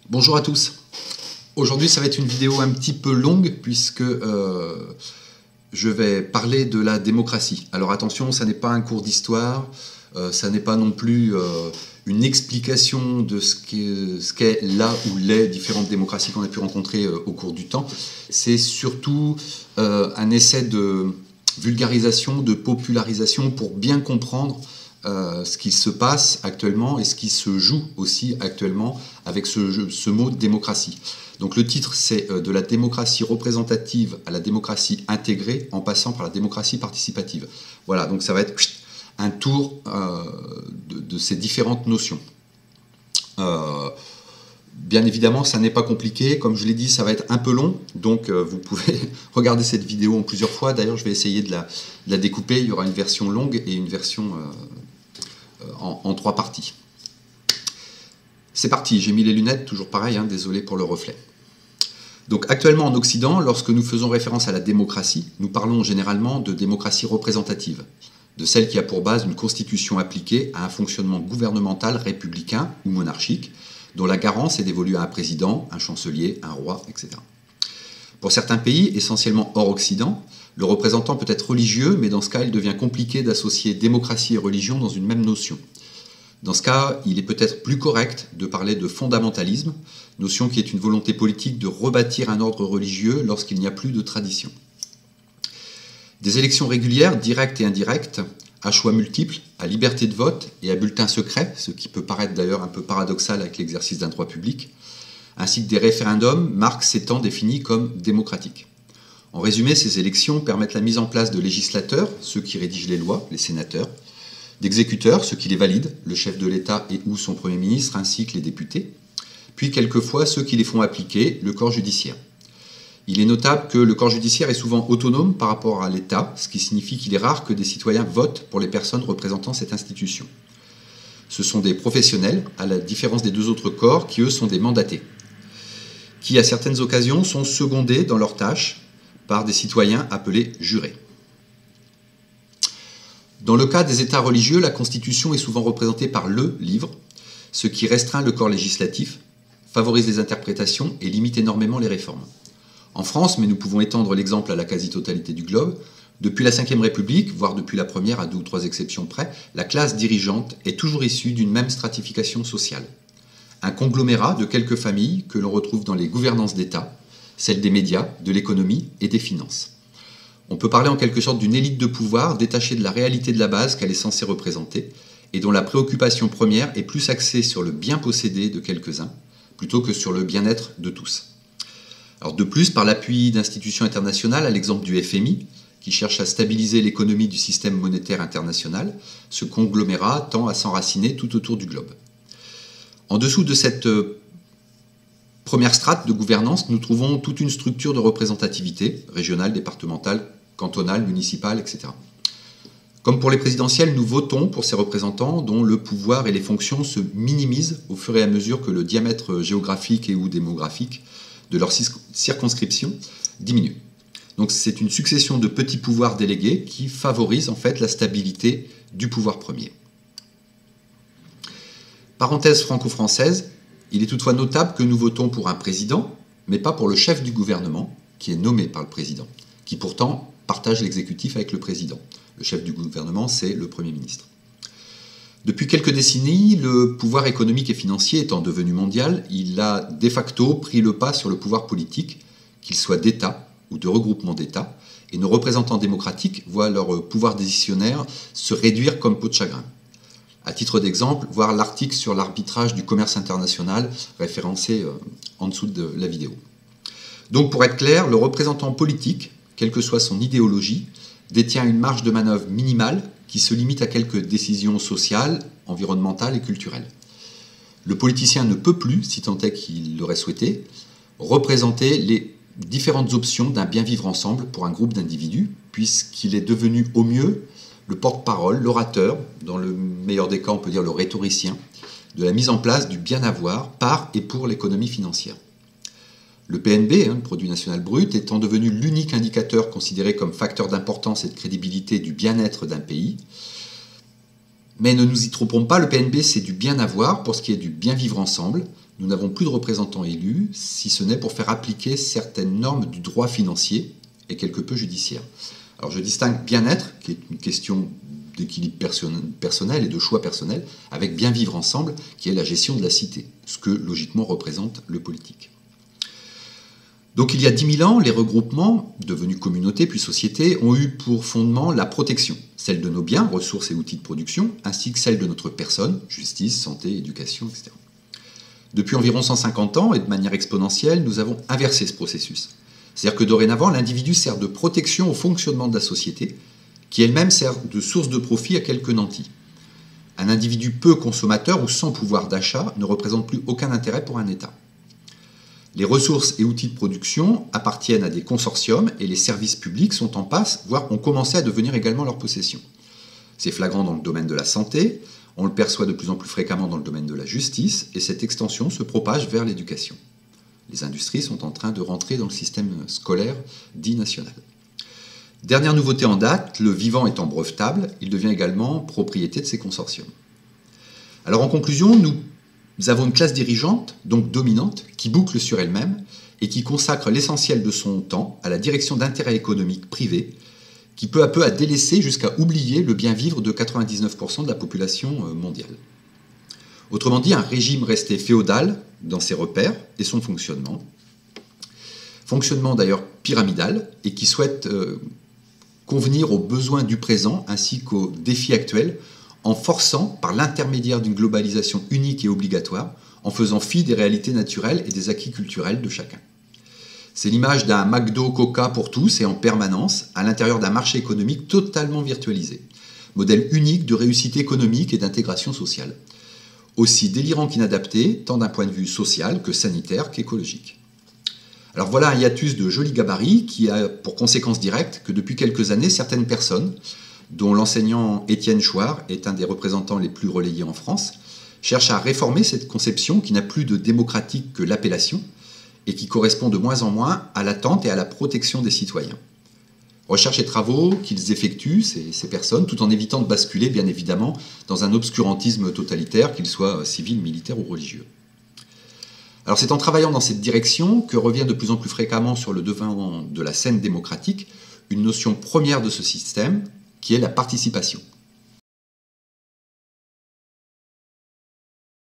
Bonjour à tous. Aujourd'hui, ça va être une vidéo un petit peu longue puisque je vais parler de la démocratie. Alors attention, ça n'est pas un cours d'histoire, ça n'est pas non plus une explication de ce qu'est là ou les différentes démocraties qu'on a pu rencontrer au cours du temps. C'est surtout un essai de vulgarisation, de popularisation pour bien comprendre ce qui se passe actuellement et ce qui se joue aussi actuellement avec ce mot démocratie. Donc le titre, c'est de la démocratie représentative à la démocratie intégrée en passant par la démocratie participative. Voilà, donc ça va être un tour de ces différentes notions. Bien évidemment, ça n'est pas compliqué. Comme je l'ai dit, ça va être un peu long. Donc, vous pouvez regarder cette vidéo en plusieurs fois. D'ailleurs, je vais essayer de la découper. Il y aura une version longue et une version en 3 parties. C'est parti. J'ai mis les lunettes, toujours pareil. Désolé pour le reflet. Donc, actuellement en Occident, lorsque nous faisons référence à la démocratie, nous parlons généralement de démocratie représentative, de celle qui a pour base une constitution appliquée à un fonctionnement gouvernemental républicain ou monarchique, dont la garance est dévolue à un président, un chancelier, un roi, etc. Pour certains pays, essentiellement hors Occident, le représentant peut être religieux, mais dans ce cas, il devient compliqué d'associer démocratie et religion dans une même notion. Dans ce cas, il est peut-être plus correct de parler de fondamentalisme, notion qui est une volonté politique de rebâtir un ordre religieux lorsqu'il n'y a plus de tradition. Des élections régulières, directes et indirectes, à choix multiples, à liberté de vote et à bulletin secret, ce qui peut paraître d'ailleurs un peu paradoxal avec l'exercice d'un droit public, ainsi que des référendums marquent ces temps définis comme démocratiques. En résumé, ces élections permettent la mise en place de législateurs, ceux qui rédigent les lois, les sénateurs, d'exécuteurs, ceux qui les valident, le chef de l'État et ou son Premier ministre, ainsi que les députés, puis quelquefois ceux qui les font appliquer, le corps judiciaire. Il est notable que le corps judiciaire est souvent autonome par rapport à l'État, ce qui signifie qu'il est rare que des citoyens votent pour les personnes représentant cette institution. Ce sont des professionnels, à la différence des 2 autres corps, qui eux sont des mandatés, qui à certaines occasions sont secondés dans leurs tâches par des citoyens appelés jurés. Dans le cas des États religieux, la Constitution est souvent représentée par le livre, ce qui restreint le corps législatif, favorise les interprétations et limite énormément les réformes. En France, mais nous pouvons étendre l'exemple à la quasi-totalité du globe, depuis la Ve République, voire depuis la première à 2 ou 3 exceptions près, la classe dirigeante est toujours issue d'une même stratification sociale. Un conglomérat de quelques familles que l'on retrouve dans les gouvernances d'État, celles des médias, de l'économie et des finances. On peut parler en quelque sorte d'une élite de pouvoir détachée de la réalité de la base qu'elle est censée représenter et dont la préoccupation première est plus axée sur le bien possédé de quelques-uns plutôt que sur le bien-être de tous. Alors de plus, par l'appui d'institutions internationales, à l'exemple du FMI, qui cherche à stabiliser l'économie du système monétaire international, ce conglomérat tend à s'enraciner tout autour du globe. En dessous de cette première strate de gouvernance, nous trouvons toute une structure de représentativité, régionale, départementale, cantonale, municipale, etc. Comme pour les présidentielles, nous votons pour ces représentants dont le pouvoir et les fonctions se minimisent au fur et à mesure que le diamètre géographique et ou démographique de leur circonscription diminue. Donc c'est une succession de petits pouvoirs délégués qui favorisent en fait la stabilité du pouvoir premier. Parenthèse franco-française, il est toutefois notable que nous votons pour un président, mais pas pour le chef du gouvernement, qui est nommé par le président, qui pourtant partage l'exécutif avec le président. Le chef du gouvernement, c'est le Premier ministre. Depuis quelques décennies, le pouvoir économique et financier étant devenu mondial, il a de facto pris le pas sur le pouvoir politique, qu'il soit d'État ou de regroupement d'États, et nos représentants démocratiques voient leur pouvoir décisionnaire se réduire comme peau de chagrin. À titre d'exemple, voir l'article sur l'arbitrage du commerce international référencé en dessous de la vidéo. Donc pour être clair, le représentant politique, quelle que soit son idéologie, détient une marge de manœuvre minimale qui se limite à quelques décisions sociales, environnementales et culturelles. Le politicien ne peut plus, si tant est qu'il l'aurait souhaité, représenter les différentes options d'un bien vivre ensemble pour un groupe d'individus, puisqu'il est devenu au mieux le porte-parole, l'orateur, dans le meilleur des cas on peut dire le rhétoricien, de la mise en place du bien-avoir par et pour l'économie financière. Le PNB, le produit national brut, étant devenu l'unique indicateur considéré comme facteur d'importance et de crédibilité du bien-être d'un pays, Mais ne nous y trompons pas, le PNB c'est du bien avoir pour ce qui est du bien vivre ensemble. Nous n'avons plus de représentants élus, si ce n'est pour faire appliquer certaines normes du droit financier et quelque peu judiciaire. Alors je distingue bien-être, qui est une question d'équilibre personnel et de choix personnel, avec bien vivre ensemble, qui est la gestion de la cité, ce que logiquement représente le politique. Donc il y a 10 000 ans, les regroupements, devenus communautés puis sociétés, ont eu pour fondement la protection, celle de nos biens, ressources et outils de production, ainsi que celle de notre personne, justice, santé, éducation, etc. Depuis environ 150 ans, et de manière exponentielle, nous avons inversé ce processus. C'est-à-dire que dorénavant, l'individu sert de protection au fonctionnement de la société, qui elle-même sert de source de profit à quelques nantis. Un individu peu consommateur ou sans pouvoir d'achat ne représente plus aucun intérêt pour un État. Les ressources et outils de production appartiennent à des consortiums et les services publics sont en passe, voire ont commencé à devenir également leur possession. C'est flagrant dans le domaine de la santé, on le perçoit de plus en plus fréquemment dans le domaine de la justice, et cette extension se propage vers l'éducation. Les industries sont en train de rentrer dans le système scolaire dit national. Dernière nouveauté en date, le vivant étant brevetable, il devient également propriété de ces consortiums. Alors en conclusion, nous avons une classe dirigeante, donc dominante, qui boucle sur elle-même et qui consacre l'essentiel de son temps à la direction d'intérêts économiques privés, qui peu à peu a délaissé jusqu'à oublier le bien-vivre de 99% de la population mondiale. Autrement dit, un régime resté féodal dans ses repères et son fonctionnement d'ailleurs pyramidal, et qui souhaite convenir aux besoins du présent ainsi qu'aux défis actuels, en forçant, par l'intermédiaire d'une globalisation unique et obligatoire, en faisant fi des réalités naturelles et des acquis culturels de chacun. C'est l'image d'un McDo Coca pour tous et en permanence, à l'intérieur d'un marché économique totalement virtualisé. Modèle unique de réussite économique et d'intégration sociale. Aussi délirant qu'inadapté, tant d'un point de vue social que sanitaire qu'écologique. Alors voilà un hiatus de joli gabarit qui a pour conséquence directe que depuis quelques années, certaines personnes, dont l'enseignant Étienne Chouard est un des représentants les plus relayés en France, cherchent à réformer cette conception qui n'a plus de démocratique que l'appellation et qui correspond de moins en moins à l'attente et à la protection des citoyens. Recherche et travaux qu'ils effectuent, ces personnes, tout en évitant de basculer, bien évidemment, dans un obscurantisme totalitaire, qu'il soit civil, militaire ou religieux. Alors c'est en travaillant dans cette direction que revient de plus en plus fréquemment sur le devant de la scène démocratique une notion première de ce système, qui est la participation.